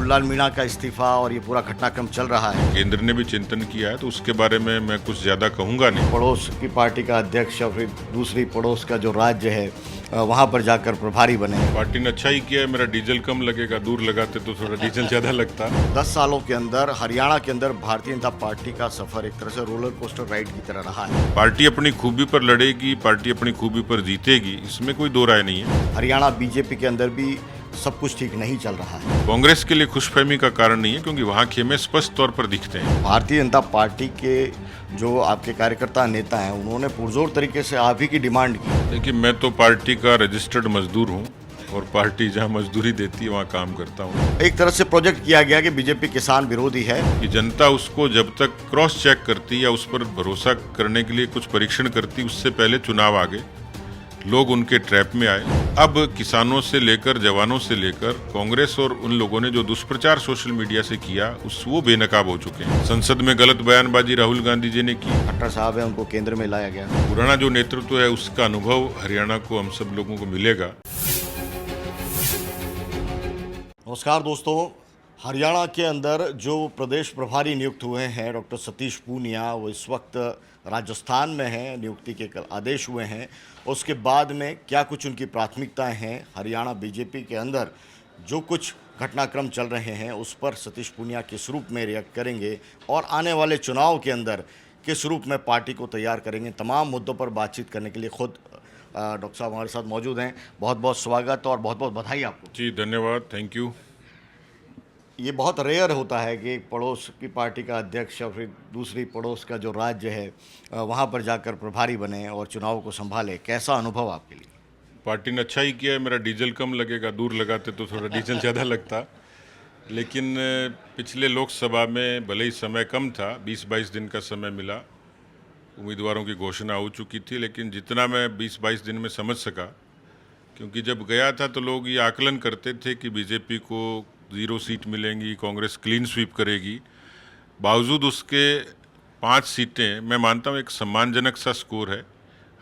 शिवलाल मीणा का इस्तीफा और ये पूरा घटनाक्रम चल रहा है। केंद्र ने भी चिंतन किया है तो उसके बारे में मैं कुछ ज़्यादा कहूँगा नहीं। पड़ोस की पार्टी का अध्यक्ष और फिर दूसरी पड़ोस का जो राज्य है वहाँ पर जाकर प्रभारी बने। पार्टी ने अच्छा ही किया है, मेरा डीजल कम लगेगा, दूर लगाते तो थोड़ा डीजल ज़्यादा लगता। 10 सालों के अंदर हरियाणा के अंदर भारतीय जनता पार्टी का सफर एक तरह से रोलर कोस्टर राइड की तरह रहा है। पार्टी अपनी खूबी पर लड़ेगी, पार्टी अपनी खूबी पर जीतेगी, इसमें कोई दो राय नहीं है। हरियाणा बीजेपी के अंदर भी सब कुछ ठीक नहीं चल रहा है। कांग्रेस के लिए खुशफहमी का कारण नहीं है, क्योंकि वहाँ खेमे स्पष्ट तौर पर दिखते हैं। भारतीय जनता पार्टी के जो आपके कार्यकर्ता नेता हैं उन्होंने पुरजोर तरीके से आप ही की डिमांड की। देखिए, मैं तो पार्टी का रजिस्टर्ड मजदूर हूँ और पार्टी जहाँ मजदूरी देती है वहाँ काम करता हूँ। एक तरह से प्रोजेक्ट किया गया कि बीजेपी किसान विरोधी है। कि जनता उसको जब तक क्रॉस चेक करती या उस पर भरोसा करने के लिए कुछ परीक्षण करती, उससे पहले चुनाव आ गए, लोग उनके ट्रैप में आए। अब किसानों से लेकर जवानों से लेकर कांग्रेस और उन लोगों ने जो दुष्प्रचार सोशल मीडिया से किया वो बेनकाब हो चुके हैं। संसद में गलत बयानबाजी राहुल गांधी जी ने की। खट्टर साहब है, उनको केंद्र में लाया गया। पुराना जो नेतृत्व है उसका अनुभव हरियाणा को हम सब लोगों को मिलेगा। नमस्कार दोस्तों, हरियाणा के अंदर जो प्रदेश प्रभारी नियुक्त हुए हैं डॉक्टर सतीश पूनिया, वो इस वक्त राजस्थान में हैं। नियुक्ति के कल आदेश हुए हैं। उसके बाद में क्या कुछ उनकी प्राथमिकताएं हैं, हरियाणा बीजेपी के अंदर जो कुछ घटनाक्रम चल रहे हैं उस पर सतीश पूनिया किस रूप में रिएक्ट करेंगे और आने वाले चुनाव के अंदर किस रूप में पार्टी को तैयार करेंगे, तमाम मुद्दों पर बातचीत करने के लिए खुद डॉक्टर साहब हमारे साथ मौजूद हैं। बहुत बहुत स्वागत और बहुत बहुत बधाई आपको। जी धन्यवाद, थैंक यू। ये बहुत रेयर होता है कि एक पड़ोस की पार्टी का अध्यक्ष और फिर दूसरी पड़ोस का जो राज्य है वहाँ पर जाकर प्रभारी बने और चुनाव को संभाले। कैसा अनुभव आपके लिए? पार्टी ने अच्छा ही किया है, मेरा डीजल कम लगेगा, दूर लगाते तो थोड़ा डीजल ज़्यादा लगता। लेकिन पिछले लोकसभा में भले ही समय कम था, 20-22 दिन का समय मिला, उम्मीदवारों की घोषणा हो चुकी थी, लेकिन जितना मैं 20-22 दिन में समझ सका, क्योंकि जब गया था तो लोग ये आकलन करते थे कि बीजेपी को 0 सीट मिलेंगी, कांग्रेस क्लीन स्वीप करेगी। बावजूद उसके 5 सीटें, मैं मानता हूँ एक सम्मानजनक सा स्कोर है।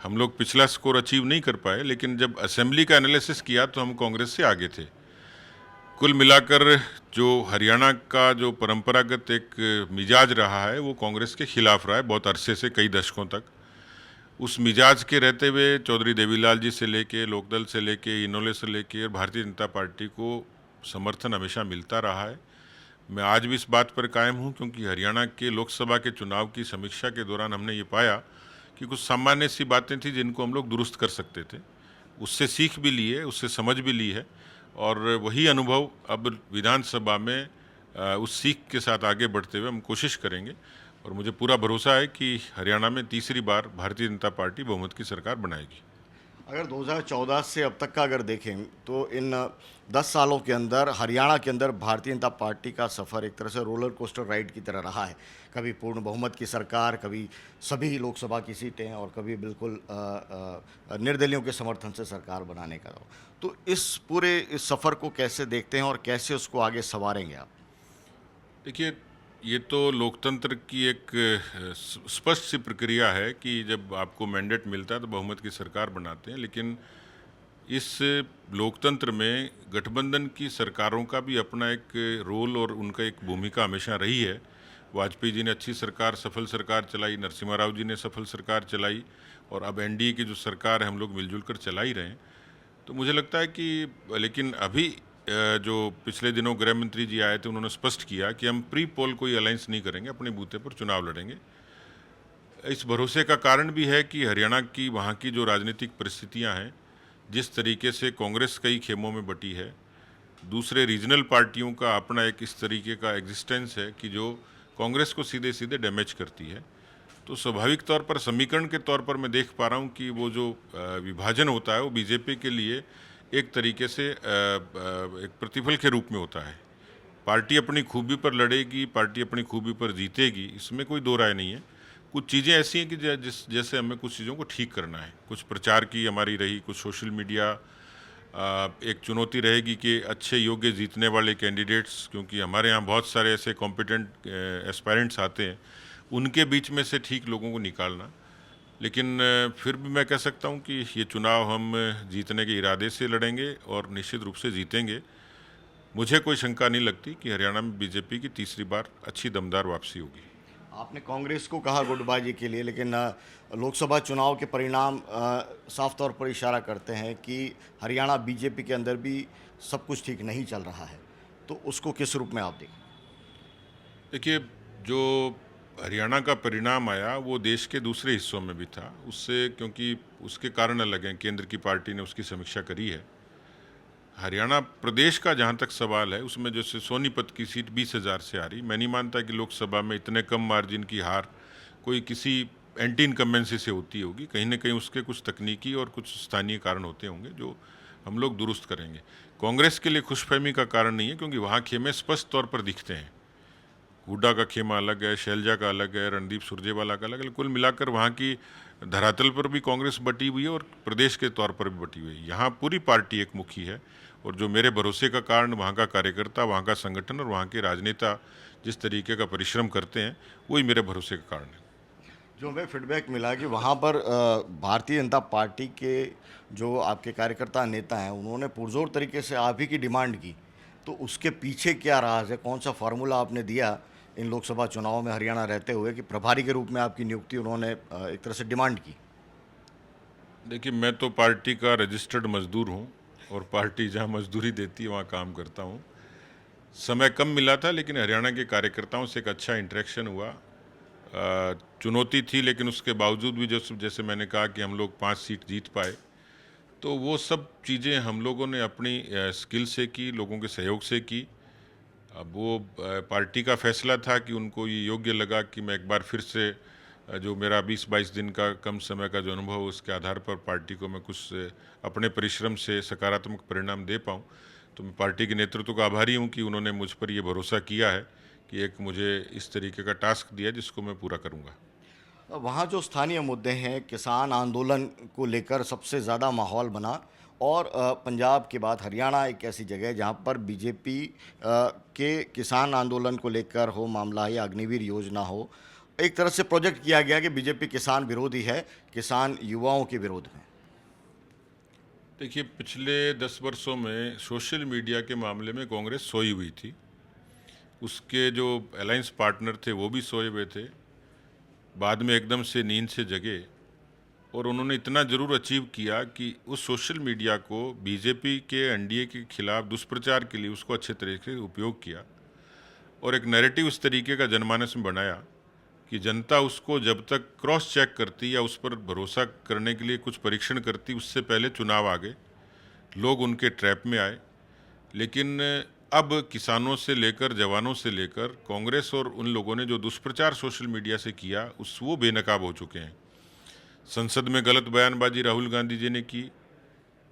हम लोग पिछला स्कोर अचीव नहीं कर पाए, लेकिन जब असेंबली का एनालिसिस किया तो हम कांग्रेस से आगे थे। कुल मिलाकर जो हरियाणा का जो परंपरागत एक मिजाज रहा है वो कांग्रेस के खिलाफ रहा है बहुत अरसे से, कई दशकों तक। उस मिजाज के रहते हुए चौधरी देवीलाल जी से लेके, लोकदल से लेके, इनोले से लेके भारतीय जनता पार्टी को समर्थन हमेशा मिलता रहा है। मैं आज भी इस बात पर कायम हूं, क्योंकि हरियाणा के लोकसभा के चुनाव की समीक्षा के दौरान हमने ये पाया कि कुछ सामान्य सी बातें थी जिनको हम लोग दुरुस्त कर सकते थे। उससे सीख भी ली है, उससे समझ भी ली है, और वही अनुभव अब विधानसभा में उस सीख के साथ आगे बढ़ते हुए हम कोशिश करेंगे। और मुझे पूरा भरोसा है कि हरियाणा में तीसरी बार भारतीय जनता पार्टी बहुमत की सरकार बनाएगी। अगर 2014 से अब तक का अगर देखें तो इन 10 सालों के अंदर हरियाणा के अंदर भारतीय जनता पार्टी का सफ़र एक तरह से रोलर कोस्टर राइड की तरह रहा है। कभी पूर्ण बहुमत की सरकार, कभी सभी लोकसभा की सीटें और कभी बिल्कुल निर्दलियों के समर्थन से सरकार बनाने का। तो इस पूरे इस सफ़र को कैसे देखते हैं और कैसे उसको आगे संवारेंगे आप? देखिए, ये तो लोकतंत्र की एक स्पष्ट सी प्रक्रिया है कि जब आपको मैंडेट मिलता है तो बहुमत की सरकार बनाते हैं, लेकिन इस लोकतंत्र में गठबंधन की सरकारों का भी अपना एक रोल और उनका एक भूमिका हमेशा रही है। वाजपेयी जी ने अच्छी सरकार, सफल सरकार चलाई, नरसिम्हा राव जी ने सफल सरकार चलाई, और अब एनडीए की जो सरकार है हम लोग मिलजुल कर चला ही रहे हैं। तो मुझे लगता है कि लेकिन अभी जो पिछले दिनों गृह मंत्री जी आए थे उन्होंने स्पष्ट किया कि हम प्री पोल कोई अलायंस नहीं करेंगे, अपने बूथे पर चुनाव लड़ेंगे। इस भरोसे का कारण भी है कि हरियाणा की वहाँ की जो राजनीतिक परिस्थितियाँ हैं, जिस तरीके से कांग्रेस कई खेमों में बटी है, दूसरे रीजनल पार्टियों का अपना एक इस तरीके का एग्जिस्टेंस है कि जो कांग्रेस को सीधे सीधे डैमेज करती है। तो स्वाभाविक तौर पर समीकरण के तौर पर मैं देख पा रहा हूँ कि वो जो विभाजन होता है वो बीजेपी के लिए एक तरीके से एक प्रतिफल के रूप में होता है। पार्टी अपनी खूबी पर लड़ेगी, पार्टी अपनी खूबी पर जीतेगी, इसमें कोई दो राय नहीं है। कुछ चीज़ें ऐसी हैं कि जैसे हमें कुछ चीज़ों को ठीक करना है। कुछ प्रचार की हमारी रही, कुछ सोशल मीडिया एक चुनौती रहेगी कि अच्छे योग्य जीतने वाले कैंडिडेट्स, क्योंकि हमारे यहाँ बहुत सारे ऐसे कॉम्पिटेंट एस्पायरेंट्स आते हैं, उनके बीच में से ठीक लोगों को निकालना। लेकिन फिर भी मैं कह सकता हूँ कि ये चुनाव हम जीतने के इरादे से लड़ेंगे और निश्चित रूप से जीतेंगे। मुझे कोई शंका नहीं लगती कि हरियाणा में बीजेपी की तीसरी बार अच्छी दमदार वापसी होगी। आपने कांग्रेस को कहा गुटबाजी के लिए, लेकिन लोकसभा चुनाव के परिणाम साफ तौर पर इशारा करते हैं कि हरियाणा बीजेपी के अंदर भी सब कुछ ठीक नहीं चल रहा है। तो उसको किस रूप में आप देखें? देखिए, जो हरियाणा का परिणाम आया वो देश के दूसरे हिस्सों में भी था, उससे क्योंकि उसके कारण अलग हैं। केंद्र की पार्टी ने उसकी समीक्षा करी है। हरियाणा प्रदेश का जहाँ तक सवाल है, उसमें जैसे सोनीपत की सीट 20,000 से आ रही, मैं नहीं मानता कि लोकसभा में इतने कम मार्जिन की हार कोई किसी एंटी इनकम्बेंसी से होती होगी। कहीं ना कहीं उसके कुछ तकनीकी और कुछ स्थानीय कारण होते होंगे जो हम लोग दुरुस्त करेंगे। कांग्रेस के लिए खुशफहमी का कारण नहीं है, क्योंकि वहाँ खेमे स्पष्ट तौर पर दिखते हैं। हुड्डा का खेमा अलग है, शैलजा का अलग है, रणदीप सुरजेवाला का अलग है। कुल मिलाकर वहाँ की धरातल पर भी कांग्रेस बटी हुई है और प्रदेश के तौर पर भी बटी हुई है। यहाँ पूरी पार्टी एक मुखी है, और जो मेरे भरोसे का कारण वहाँ का कार्यकर्ता, वहाँ का संगठन और वहाँ के राजनेता जिस तरीके का परिश्रम करते हैं, वही मेरे भरोसे का कारण है। जो हमें फीडबैक मिला कि वहाँ पर भारतीय जनता पार्टी के जो आपके कार्यकर्ता नेता हैं, उन्होंने पुरजोर तरीके से आप ही की डिमांड की। तो उसके पीछे क्या राज है? कौन सा फार्मूला आपने दिया इन लोकसभा चुनाव में हरियाणा रहते हुए कि प्रभारी के रूप में आपकी नियुक्ति उन्होंने एक तरह से डिमांड की? देखिए, मैं तो पार्टी का रजिस्टर्ड मजदूर हूँ, और पार्टी जहाँ मजदूरी देती है वहाँ काम करता हूँ। समय कम मिला था, लेकिन हरियाणा के कार्यकर्ताओं से एक अच्छा इंटरेक्शन हुआ। चुनौती थी, लेकिन उसके बावजूद भी जो जैसे मैंने कहा कि हम लोग 5 सीट जीत पाए, तो वो सब चीज़ें हम लोगों ने अपनी स्किल से की, लोगों के सहयोग से की। अब वो पार्टी का फैसला था कि उनको ये योग्य लगा कि मैं एक बार फिर से जो मेरा 20-22 दिन का कम समय का जो अनुभव, उसके आधार पर पार्टी को मैं कुछ अपने परिश्रम से सकारात्मक परिणाम दे पाऊँ। तो मैं पार्टी के नेतृत्व का आभारी हूँ कि उन्होंने मुझ पर ये भरोसा किया है कि एक मुझे इस तरीके का टास्क दिया जिसको मैं पूरा करूँगा। वहाँ जो स्थानीय मुद्दे हैं, किसान आंदोलन को लेकर सबसे ज़्यादा माहौल बना, और पंजाब के बाद हरियाणा एक ऐसी जगह है जहाँ पर बीजेपी के किसान आंदोलन को लेकर हो मामला, या अग्निवीर योजना हो, एक तरह से प्रोजेक्ट किया गया कि बीजेपी किसान विरोधी है, किसान युवाओं के विरोध में। देखिए, पिछले 10 वर्षों में सोशल मीडिया के मामले में कांग्रेस सोई हुई थी। उसके जो अलायंस पार्टनर थे वो भी सोए हुए थे। बाद में एकदम से नींद से जगे, और उन्होंने इतना ज़रूर अचीव किया कि उस सोशल मीडिया को बीजेपी के एनडीए के खिलाफ दुष्प्रचार के लिए उसको अच्छे तरीके से उपयोग किया, और एक नैरेटिव इस तरीके का जनमानस में बनाया कि जनता उसको जब तक क्रॉस चेक करती या उस पर भरोसा करने के लिए कुछ परीक्षण करती, उससे पहले चुनाव आ गए, लोग उनके ट्रैप में आए। लेकिन अब किसानों से लेकर जवानों से लेकर कांग्रेस और उन लोगों ने जो दुष्प्रचार सोशल मीडिया से किया, उस वो बेनकाब हो चुके हैं। संसद में गलत बयानबाजी राहुल गांधी जी ने की,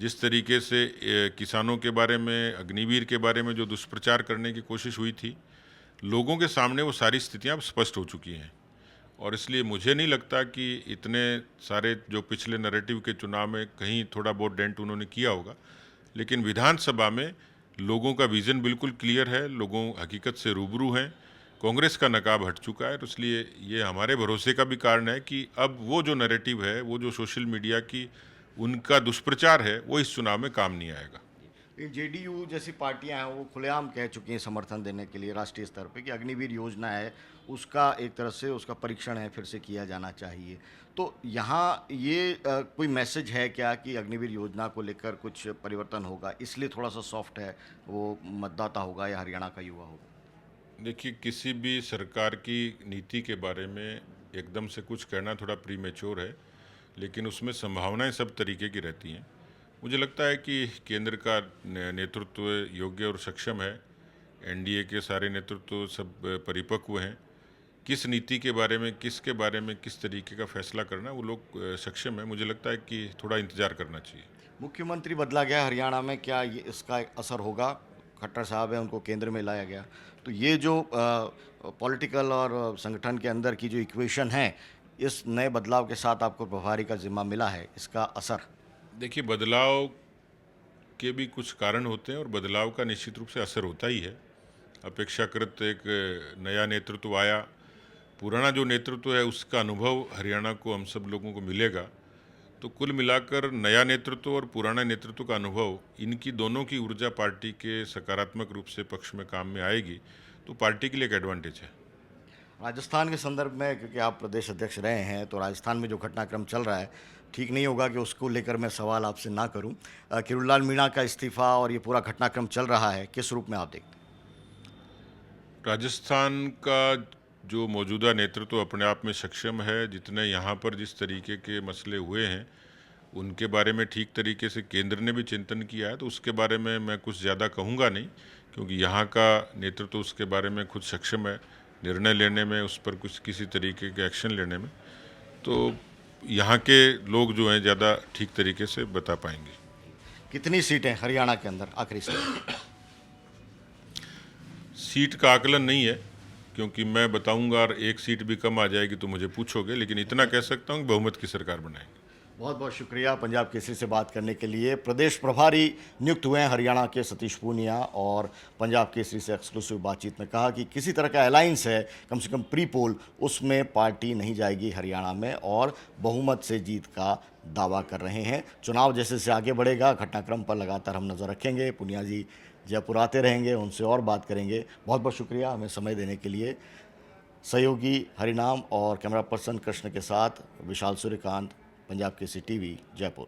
जिस तरीके से किसानों के बारे में, अग्निवीर के बारे में जो दुष्प्रचार करने की कोशिश हुई थी, लोगों के सामने वो सारी स्थितियां अब स्पष्ट हो चुकी हैं। और इसलिए मुझे नहीं लगता कि इतने सारे जो पिछले नैरेटिव के चुनाव में कहीं थोड़ा बहुत डेंट उन्होंने किया होगा, लेकिन विधानसभा में लोगों का विजन बिल्कुल क्लियर है, लोगों हकीकत से रूबरू हैं, कांग्रेस का नकाब हट चुका है। तो इसलिए ये हमारे भरोसे का भी कारण है कि अब वो जो नैरेटिव है, वो जो सोशल मीडिया की उनका दुष्प्रचार है, वो इस चुनाव में काम नहीं आएगा। ये जेडीयू जैसी पार्टियां हैं, वो खुलेआम कह चुकी हैं समर्थन देने के लिए राष्ट्रीय स्तर पे कि अग्निवीर योजना है, उसका एक तरह से उसका परीक्षण है, फिर से किया जाना चाहिए। तो यहाँ ये कोई मैसेज है क्या कि अग्निवीर योजना को लेकर कुछ परिवर्तन होगा, इसलिए थोड़ा सा सॉफ्ट है वो मतदाता होगा या हरियाणा का युवा होगा? देखिए, किसी भी सरकार की नीति के बारे में एकदम से कुछ कहना थोड़ा प्रीमेच्योर है, लेकिन उसमें संभावनाएं सब तरीके की रहती हैं। मुझे लगता है कि केंद्र का नेतृत्व योग्य और सक्षम है, एनडीए के सारे नेतृत्व सब परिपक्व हैं। किस नीति के बारे में, किसके बारे में किस तरीके का फैसला करना, वो लोग सक्षम है। मुझे लगता है कि थोड़ा इंतजार करना चाहिए। मुख्यमंत्री बदला गया हरियाणा में, क्या ये इसका असर होगा? खट्टर साहब है, उनको केंद्र में लाया गया, तो ये जो पॉलिटिकल और संगठन के अंदर की जो इक्वेशन है, इस नए बदलाव के साथ आपको प्रभारी का जिम्मा मिला है, इसका असर? देखिए, बदलाव के भी कुछ कारण होते हैं, और बदलाव का निश्चित रूप से असर होता ही है। अपेक्षाकृत एक नया नेतृत्व आया, पुराना जो नेतृत्व है उसका अनुभव हरियाणा को, हम सब लोगों को मिलेगा। तो कुल मिलाकर नया नेतृत्व और पुराना नेतृत्व का अनुभव, इनकी दोनों की ऊर्जा पार्टी के सकारात्मक रूप से पक्ष में काम में आएगी, तो पार्टी के लिए एक एडवांटेज है। राजस्थान के संदर्भ में, क्योंकि आप प्रदेश अध्यक्ष रहे हैं, तो राजस्थान में जो घटनाक्रम चल रहा है, ठीक नहीं होगा कि उसको लेकर मैं सवाल आपसे ना करूं। किरोड़ीलाल मीणा का इस्तीफा और ये पूरा घटनाक्रम चल रहा है, किस रूप में आप देखते हैं? राजस्थान का जो मौजूदा नेतृत्व अपने आप में सक्षम है, जितने यहाँ पर जिस तरीके के मसले हुए हैं उनके बारे में ठीक तरीके से केंद्र ने भी चिंतन किया है, तो उसके बारे में मैं कुछ ज़्यादा कहूँगा नहीं, क्योंकि यहाँ का नेतृत्व उसके बारे में खुद सक्षम है निर्णय लेने में, उस पर कुछ किसी तरीके के एक्शन लेने में। तो यहाँ के लोग जो हैं ज़्यादा ठीक तरीके से बता पाएंगे। कितनी सीटें हरियाणा के अंदर आखिरी सीट? सीट का आकलन नहीं है, क्योंकि मैं बताऊंगा और एक सीट भी कम आ जाएगी तो मुझे पूछोगे, लेकिन इतना कह सकता हूँ कि बहुमत की सरकार बनाएंगे। बहुत बहुत शुक्रिया पंजाब केसरी से बात करने के लिए। प्रदेश प्रभारी नियुक्त हुए हैं हरियाणा के सतीश पूनिया, और पंजाब केसरी से एक्सक्लूसिव बातचीत में कहा कि किसी तरह का अलायंस है, कम से कम प्री पोल, उसमें पार्टी नहीं जाएगी हरियाणा में, और बहुमत से जीत का दावा कर रहे हैं। चुनाव जैसे से आगे बढ़ेगा, घटनाक्रम पर लगातार हम नज़र रखेंगे। पूनिया जी जयपुर आते रहेंगे, उनसे और बात करेंगे। बहुत बहुत शुक्रिया हमें समय देने के लिए। सहयोगी हरिनाम और कैमरा पर्सन कृष्ण के साथ विशाल सूर्यकांत, पंजाब केसरी टीवी, जयपुर।